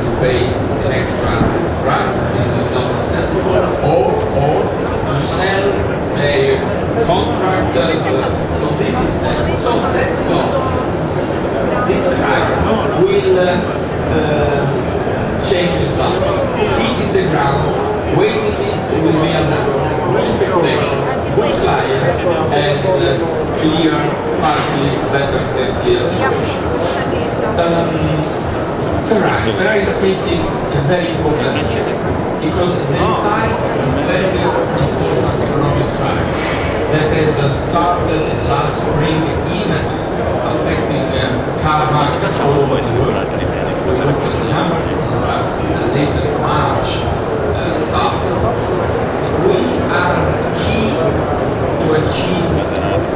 to pay an extra price. This is not acceptable. Or to sell their contract. So this is bad. So let's go. This price will change something. Feet in the ground, waiting lists with real numbers, no speculation, good clients, and clear, partly better than clear situation. Ferrari is facing a very important issue because despite a very important economic crisis that has started last spring, even affecting car markets all over the world, if we look at the numbers from the latest March stuff, we are key to achieve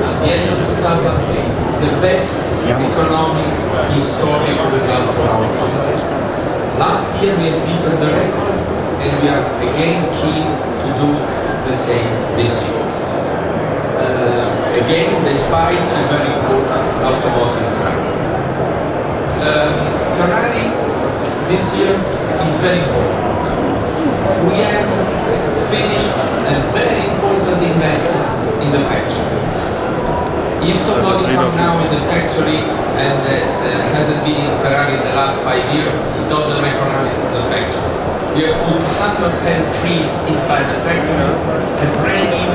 at the end of 2008 the best economic historic result for our country. Last year we have beaten the record and we are again keen to do the same this year. Again, despite a very important automotive crisis. Ferrari this year is very important for us. We have finished a very important investment in the factory. If somebody comes now in the factory and hasn't been in Ferrari in the last 5 years, he doesn't recognize the factory. We have put 110 trees inside the factory, a brand new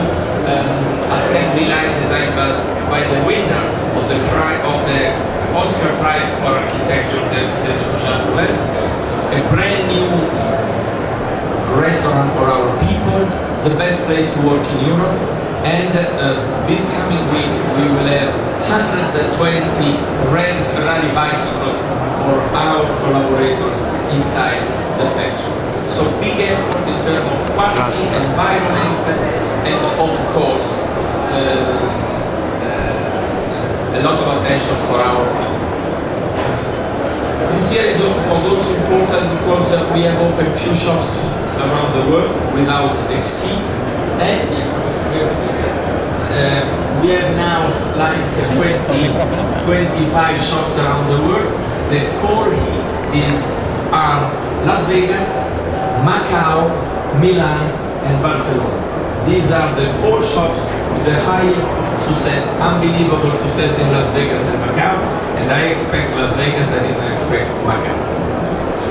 assembly line designed by the winner of the Oscar Prize for Architecture, Jean Nouvel, a brand new restaurant for our people, the best place to work in Europe, and this coming week we will have 120 red Ferrari bicycles for our collaborators inside the factory. So big effort in terms of quality, environment, and of course a lot of attention for our people. This year was also important because we have opened few shops around the world without exceed, and we have now like 25 shops around the world. The 4 hits are Las Vegas, Macau, Milan and Barcelona. These are the 4 shops with the highest success, unbelievable success in Las Vegas and Macau, and I expect Las Vegas, I didn't expect Macau.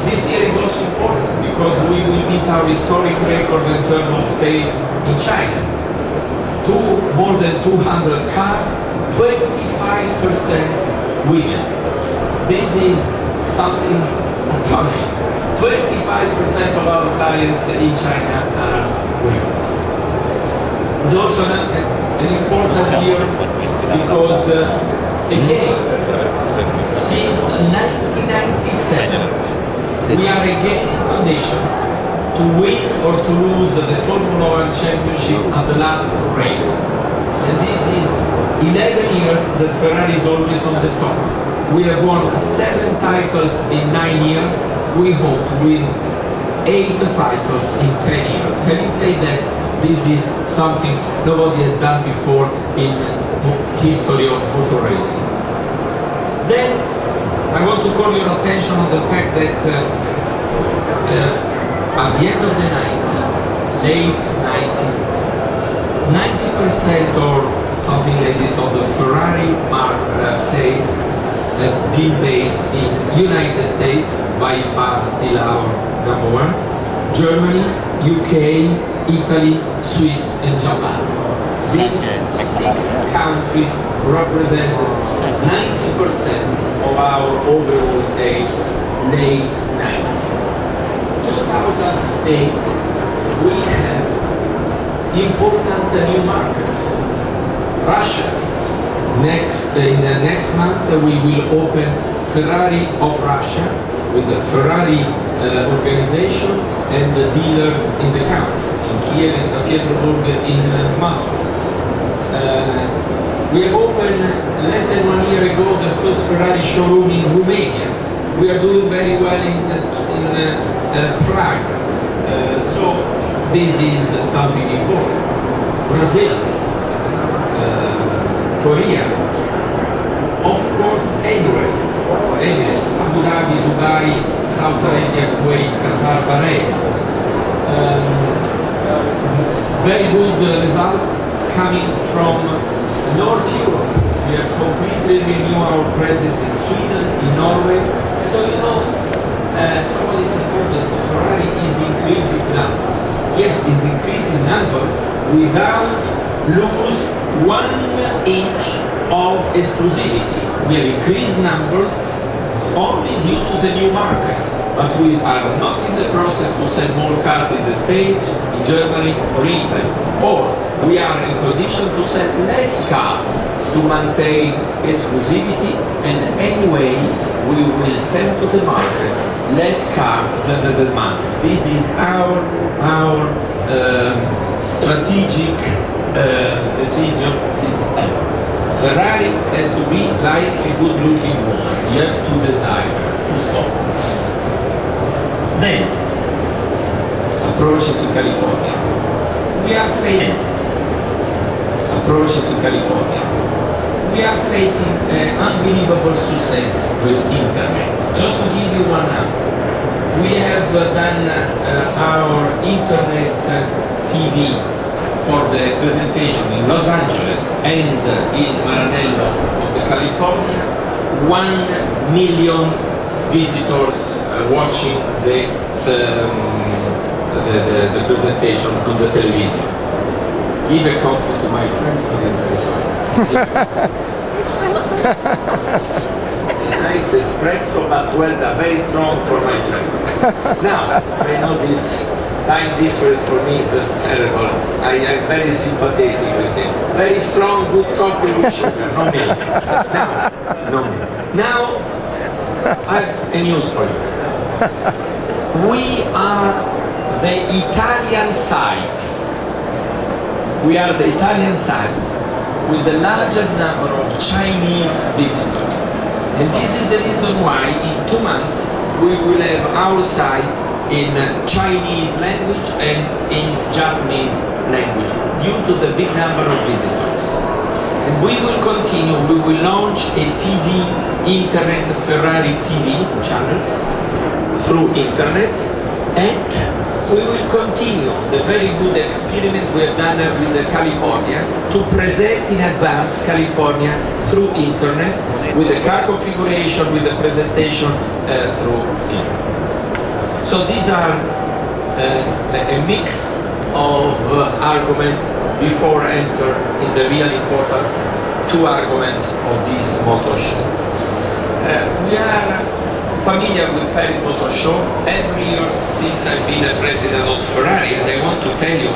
This year is also important because we will meet our historic record in terms of sales in China. More than 200 cars, 25% women. This is something astonishing. 25% of our clients in China are women. It's also an important year because, again, since 1997, we are again in condition to win or to lose the Formula 1 championship at the last race. And this is 11 years that Ferrari is always on the top. We have won 7 titles in 9 years. We hope to win 8 titles in 10 years. Having said that, this is something nobody has done before in the history of motor racing. Then I want to call your attention on the fact that at the end of the late 90% or something like this of the Ferrari sales has been based in United States, by far still our number 1, Germany, UK, Italy, Swiss and Japan. These 6 countries represent 90% of our overall sales late 90s. 2008 we have important new markets. Russia. In the next months we will open Ferrari of Russia with the Ferrari organization and the dealers in the country, in Kiev, in St. Petersburg, in Moscow. We have opened less than 1 year ago the first Ferrari showroom in Romania. We are doing very well in Prague. So this is something important. Brazil, Korea, of course Emirates, Abu Dhabi, Dubai, Saudi Arabia, Kuwait, Qatar, Bahrain. Very good results coming from North Europe. We have completely renewed our presence in Sweden, in Norway. So you know, somebody is important. Ferrari is increasing numbers. Yes, it's increasing numbers without lose 1 inch of exclusivity. We have increased numbers only due to the new markets, but we are not in the process to sell more cars in the States, in Germany or Italy, or we are in condition to sell less cars to maintain exclusivity, and anyway we will sell to the markets less cars than the demand. This is our strategic decision since ever. Ferrari has to be like a good-looking woman. You have to desire, full stop. Then, approaching to California. We are facing We are facing unbelievable success with internet. Just to give you one number, we have done our internet TV for the presentation in Los Angeles and in Maranello of the California, 1 million visitors watching the presentation on the television. Give a coffee to my friend. A nice espresso, but well done, very strong for my friend. Now, I know this time difference for me is terrible. I am very sympathetic with him. Very strong, good coffee with sugar, no milk. Now, I have a news for you. We are the Italian side. We are the Italian side with the largest number of Chinese visitors. And this is the reason why in 2 months we will have our site in Chinese language and in Japanese language due to the big number of visitors. And we will continue, we will launch a TV, internet Ferrari TV channel through internet, and we will continue the very good experiment we have done with the California to present in advance California through internet with the car configuration, with the presentation through internet. So these are a mix of arguments before enter in the really important 2 arguments of this motor show. We are familiar with Paris Motor Show every year since I've been a president of Ferrari, and I want to tell you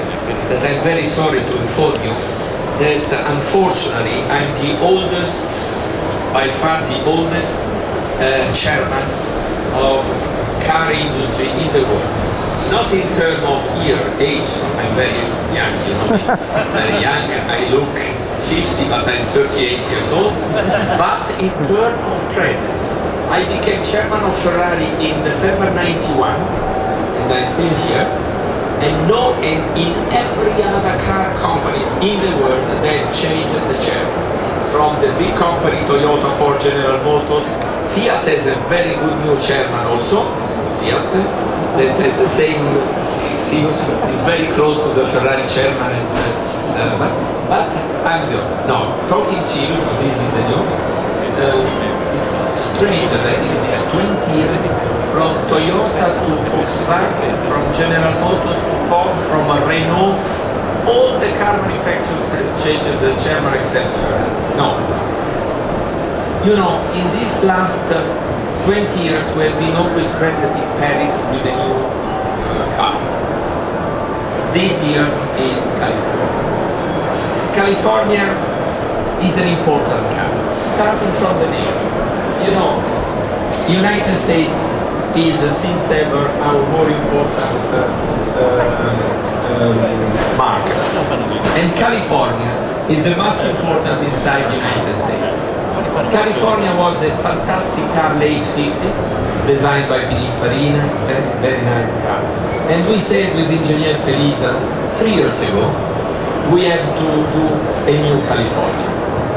that I'm very sorry to inform you that unfortunately I'm the oldest, by far the oldest chairman of car industry in the world. Not in terms of age, I'm very young, you know me. I'm very young, I look 50 but I'm 38 years old, but in terms of presence. I became chairman of Ferrari in December 91, and I'm still here, and in every other car companies in the world they've changed the chairman. From the big company Toyota, Ford, General Motors, Fiat has a very good new chairman also, Fiat, that has the same, seems very close to the Ferrari chairman, but I'm talking serious, this is a news. It's strange that in these 20 years, from Toyota to Volkswagen, from General Motors to Ford, from Renault, all the car manufacturers has changed the chairman except Ferrari. No. You know, in these last 20 years we have been always present in Paris with a new car. This year is California. California is an important car, starting from the name. You know, United States is since ever our more important market. And California is the most important inside the United States. California was a fantastic car, late 50, designed by Pininfarina, very, very nice car. And we said with Engineer Felisa 3 years ago, we have to do a new California.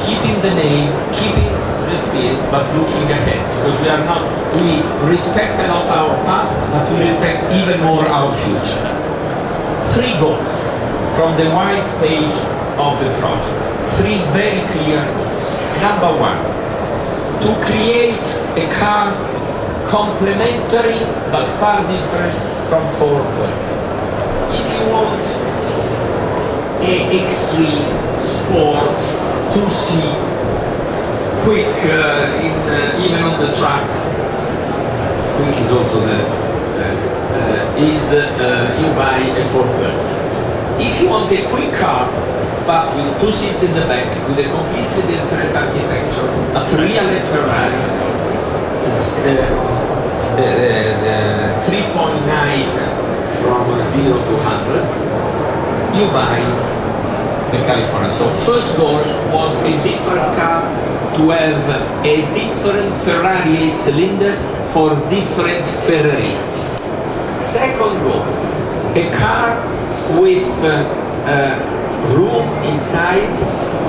Keeping the name, keeping the spirit, but looking ahead. Because we respect a lot our past, but we respect even more our future. 3 goals from the white page of the project. 3 very clear goals. Number 1, to create a car complementary but far different from 430. If you want an extreme sport, 2 seats, quick even on the track, quick is also you buy a 430. If you want a quick car but with 2 seats in the back, with a completely different architecture, but really Ferrari, 3.9 from 0 to 100, you buy the California. So first goal was a different car, to have a different Ferrari 8-cylinder for different Ferraris. Second goal, a car with room inside,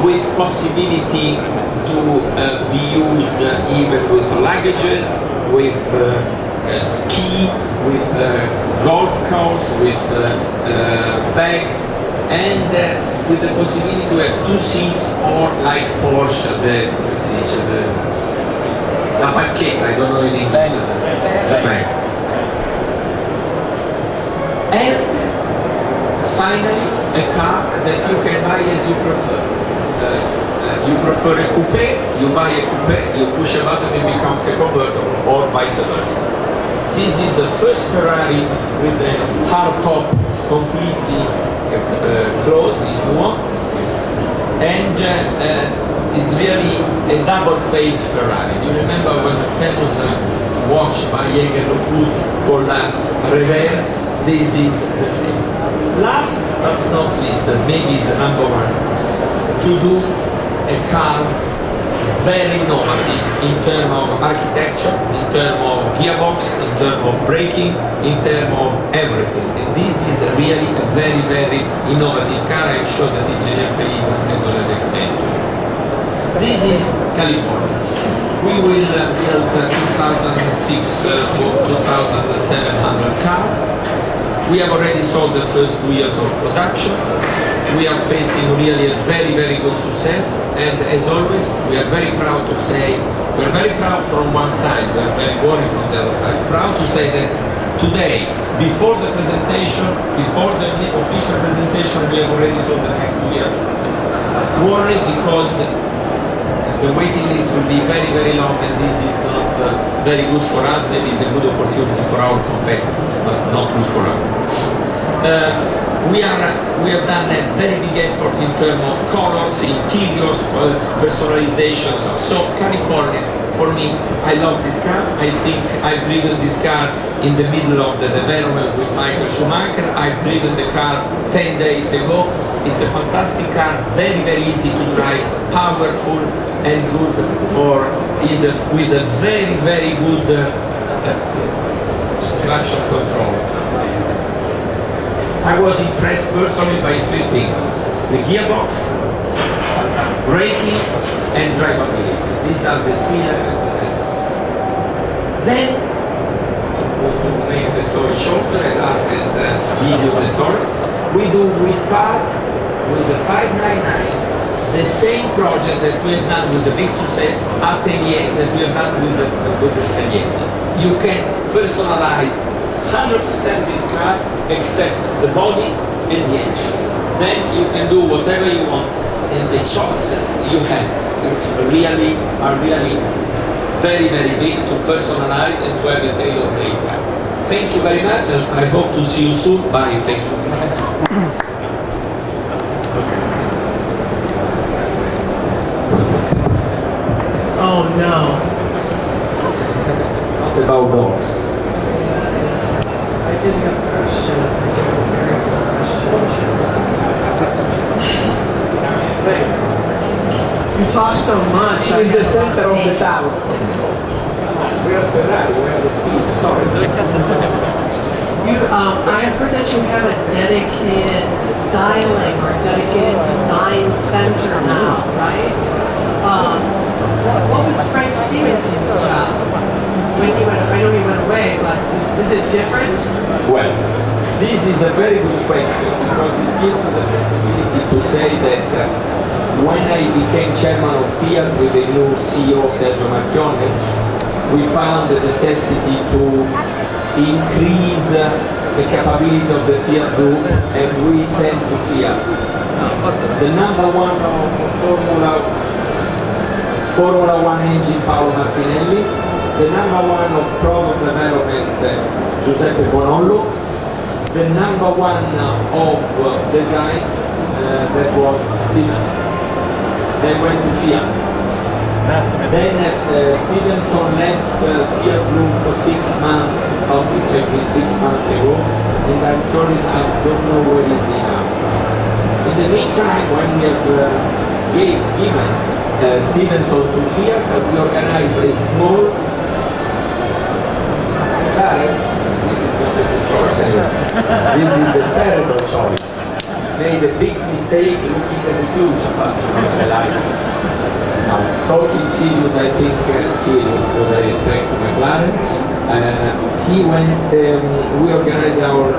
with possibility to be used even with luggages, with ski, with golf course, with bags, and with the possibility to have 2 seats, or like Porsche, la panchetta, I don't know in English, the bags. And finally, a car that you can buy as you prefer. You prefer a coupe, you buy a coupe, you push a button, it becomes a convertible, or vice versa. This is the first Ferrari with the hard top completely closed, if you want, and it's really a double-face Ferrari. You remember there was a famous watch by Jaeger Le Coultre called Reverse. This is the same. Last but not least, maybe is the number 1, to do a car very innovative in terms of architecture, in terms of gearbox, in terms of braking, in terms of everything. And this is really a very, very innovative car. I'm sure that Engineer Felisa has already explained to you. This is California. We will build 2006 to 2,700 cars. We have already sold the first 2 years of production. We are facing really a very, very good success, and as always, we are very proud to say, we are very proud from one side, we are very worried from the other side. Proud to say that today, before the presentation, before the official presentation, we have already sold the next 2 years. Worried because the waiting list will be very, very long, and this is not very good for us. Maybe it's a good opportunity for our competitors, but not good for us. We have done a very big effort in terms of colors, interiors, personalizations. So California, for me, I love this car. I think I've driven this car in the middle of the development with Michael Schumacher. I've driven the car 10 days ago. It's a fantastic car, very, very easy to drive, powerful and good with a very, very good traction control. I was impressed personally by 3 things: the gearbox, braking, and drivability. These are the 3 elements. Then, to make the story shorter and give you the story, we start with the 599, the same project that we have done with the big success Atelier that we have done with the Spaghetti. You can personalize 100% this car except the body and the engine. Then you can do whatever you want, and the choice you have are really very, very big to personalize and to have a tailor-made car. Thank you very much, and I hope to see you soon. Bye. Thank you. Oh no. What about dogs? I did have a question. You talk so much. In the center of the town. We are Ferrari, we are the speed. Sorry. I heard that you have a dedicated styling or dedicated design center now, right? What was Frank Stevenson's job? When he went, I know he went away, but is it different? Well, this is a very good question because it gives us the possibility to say that when I became chairman of Fiat with the new CEO Sergio Marchionne, we found the necessity to increase the capability of the Fiat Group, and we sent to Fiat the number one of Formula One engine Paolo Martinelli, the number one of product development Giuseppe Bonollo, the number one of design that was Stevenson. They went to Fiat. Then Stevenson left Fiat Group for 6 months, something like 6 months ago, and I'm sorry, I don't know where is he now. In the meantime, when we have given Stevenson to Fiat, we organized a small, this is not a good choice anyway. This is a terrible choice. Made a big mistake looking at the future, but not the life. Now, talking serious, I think serious because I respect McLaren. He went, we organized our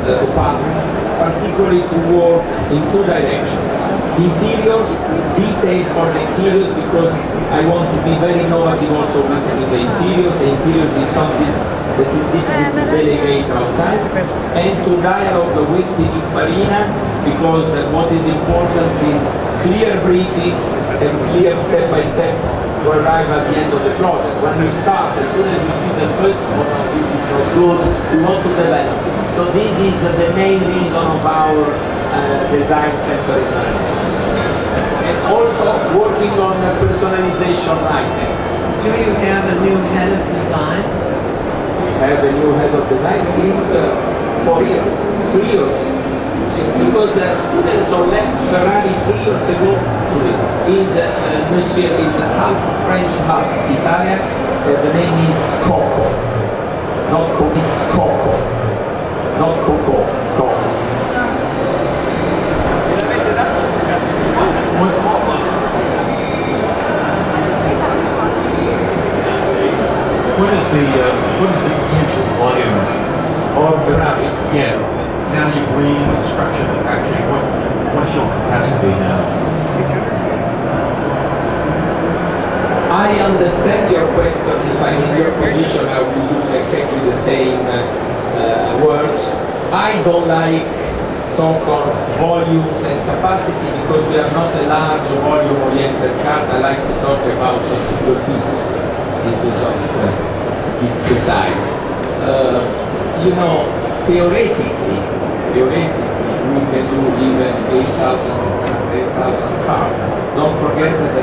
department, particularly to work in 2 directions. Interiors, details for the interiors, because I want to be very innovative also with the interiors. The interiors is something that is difficult to delegate outside, and to dialogue with Pininfarina, because what is important is clear briefing and clear step-by-step to arrive at the end of the project. When we start, as soon as we see the first one, this is not good, we want to develop. So this is the main reason of our design center in Milan. And also working on personalization items. Do you have a new head of design? We have a new head of design since 4 years, 3 years. Because Stevenson left Ferrari 3 years ago. Monsieur is half French, half Italian. The name is Coco. Not Coco, it's Coco. Not Coco, Coco. What is the potential volume Of Ferrari? Yeah. Now you've restructured the factory. What is your capacity now? I understand your question. If I'm in your position, I will use exactly the same words. I don't like talk on volumes and capacity because we are not a large volume-oriented cars. I like to talk about just single pieces. This is just to be precise. You know, theoretically, we can do even 8,000 cars. Don't forget that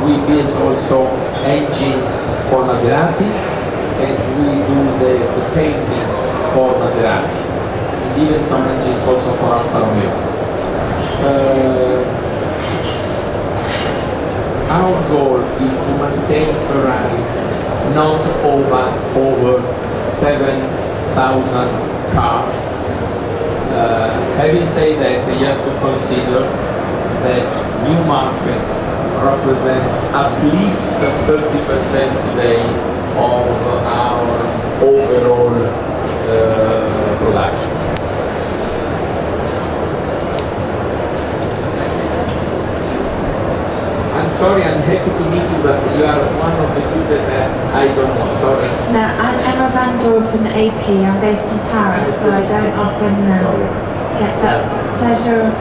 we build also engines for Maserati, and we do the painting for Maserati, and even some engines also for Alfa Romeo. Our goal is to maintain Ferrari not over 7,000 cars. Having said that, you have to consider that new markets represent at least 30% today of our overall production. I'm sorry, I'm happy to meet you, but you are one of the two that I don't know, sorry. No, I'm Emma Van Dor from the AP. I'm based in Paris, so I don't often get that pleasure of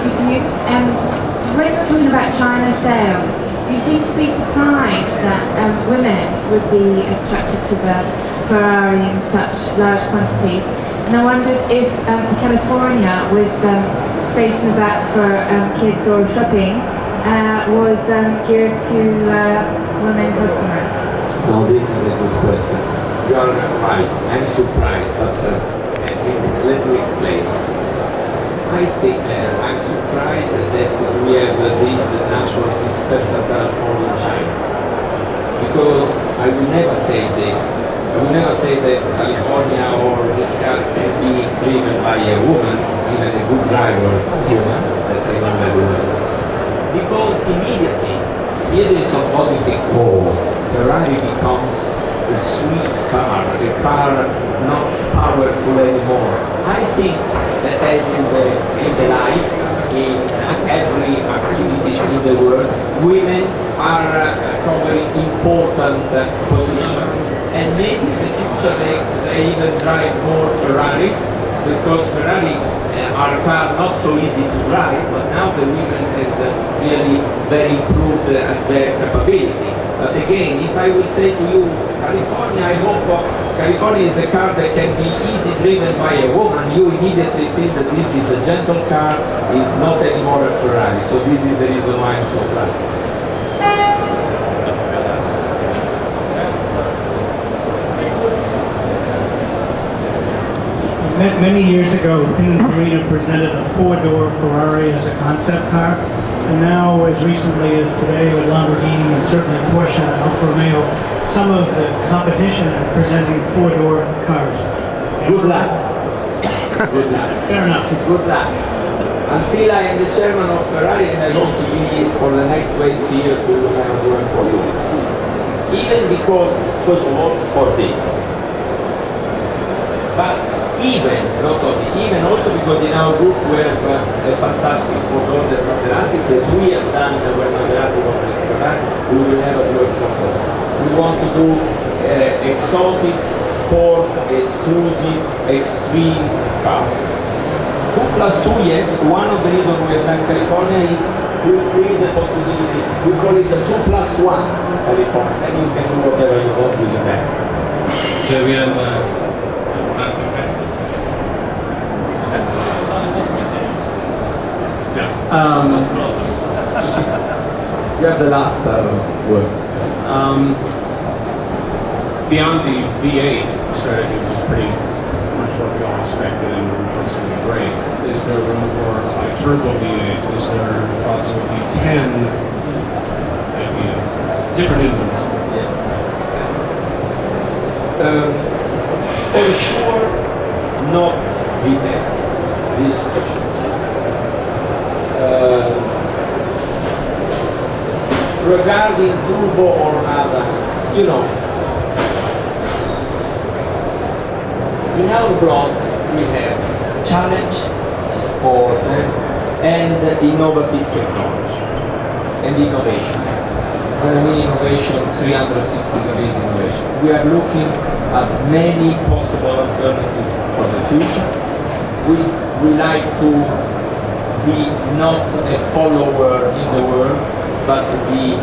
meeting you. When you're talking about China sales, you seem to be surprised that women would be attracted to the Ferrari in such large quantities. And I wondered if California, with space in the back for kids or shopping, was geared to women customers. No, this is a good question. You are right. I'm surprised, but let me explain. I think I'm surprised that we have this number of special platform in China. Because I will never say this. I will never say that California or this car can be driven by a woman, even a good driver woman, that I know very well. Because immediately Either somebody think, oh, Ferrari becomes a sweet car, a car not powerful anymore. I think that as in the life, in every activities in the world, women are covering important position. And maybe in the future they even drive more Ferraris, because Ferrari are car not so easy to drive, but now the women has really very improved their capability. But again, if I will say to you, California, I hope California is a car that can be easy driven by a woman, you immediately think that this is a gentle car, is not anymore a Ferrari. So this is the reason why I'm so glad. Many years ago, Pininfarina presented a four-door Ferrari as a concept car, and now, as recently as today, with Lamborghini and certainly Porsche and Alfa Romeo, some of the competition are presenting four-door cars. Good luck. Good luck. Fair enough. Good luck. Until I am the chairman of Ferrari, and I hope to be for the next 20 years, we will have work for you. Even because, first of all, for this. But even, not only, even also because in our group we have a fantastic four-door, the Maserati, that we have done when Maserati was with Ferrari, we will never do a four-door. We want to do exotic, sport, exclusive, extreme cars. 2+2, yes, one of the reasons we have done California is to increase the possibility. We call it the 2+1 California, and you can do whatever you want with the back. So we have you have the last word. beyond the V8 strategy, which is pretty much what we all expected and was going to be great, is there room for a turbo V8? Is there thoughts of V10? Maybe different engines? Yes. For sure, not V10. This for sure. Regarding turbo or other, you know, in our blog we have challenge, sport, and innovative technology and innovation. When I mean innovation, 360 degrees innovation. We are looking at many possible alternatives for the future. We like to be not a follower in the world, but to be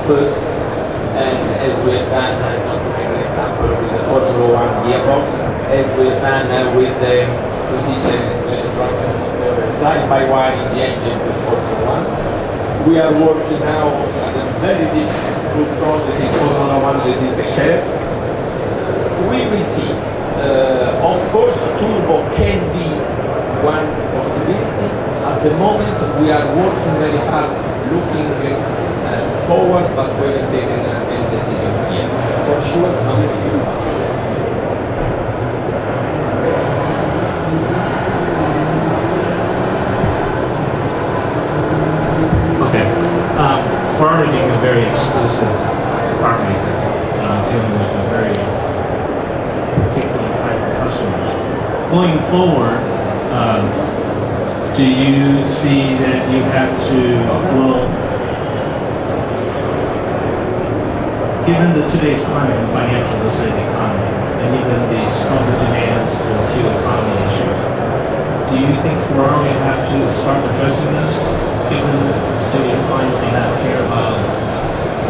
first, and as we have done, just to make an example, with the Formula 1 gearbox, as we have done with the position drive-by-wire in the engine with Formula 1. We are working now on a very difficult project in Formula 1 that is the curve. We will see. Of course, turbo can be one possibility. At the moment, we are working very hard, looking forward, but we haven't taken any decision yet. For sure, not turbo. Okay. Ferrari being a very exclusive car maker, dealing with a very particular type of customers. Going forward, do you see that you have to, well, given today's climate and financial state economy, and even the stronger demands for fuel economy issues, do you think Ferrari will have to start addressing those, given the state of economy may not care about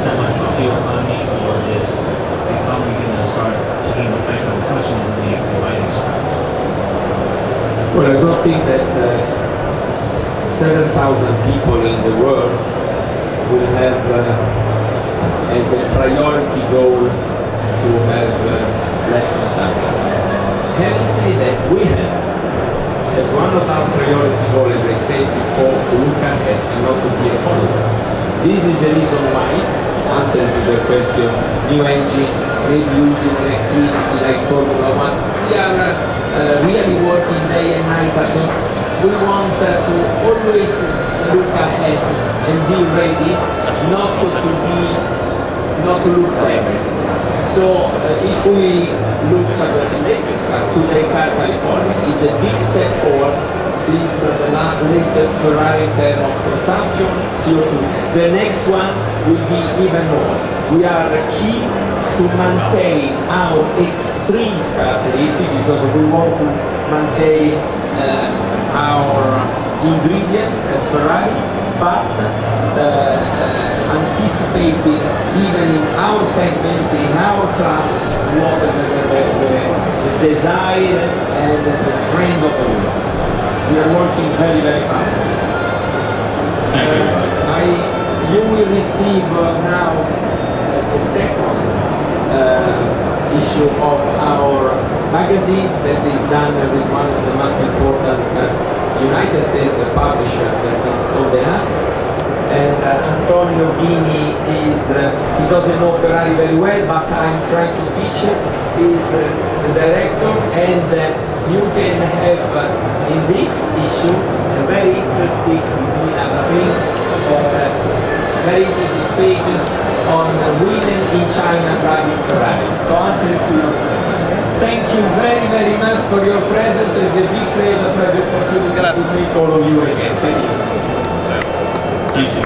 that much about fuel economy, or is the economy going to start taking effect on customers in the providing side? Well, I don't think that 7,000 people in the world will have as a priority goal to have less consumption. Having said that, we have, as one of our priority goals, as I said before, to look at it and not to be a follower. This is the reason why, answering to the question, new engine, maybe using electricity like Formula 1, we are really working day and night. But we want to always look ahead and be ready, not to look back. So if we look at the latest car, today car California is a big step forward since the latest Ferrari in terms of consumption, CO2. The next one will be even more. We are key to maintain our extreme characteristics because we want to maintain our ingredients as Ferrari, but anticipating even in our segment, in our class, what the desire and the trend of the world. We are working very, very hard. You will receive now the second issue of our magazine that is done with one of the most important United States publisher that is called The Nast. And Antonio Ghini is, he doesn't know Ferrari very well, but I'm trying to teach him. He's the director, and you can have in this issue a very interesting, between other things, very interesting pages on women in China driving Ferrari. So answering to your question. Thank you very, very much for your presence. It's a big pleasure to have the opportunity to meet all of you again. Thank you. Thank you.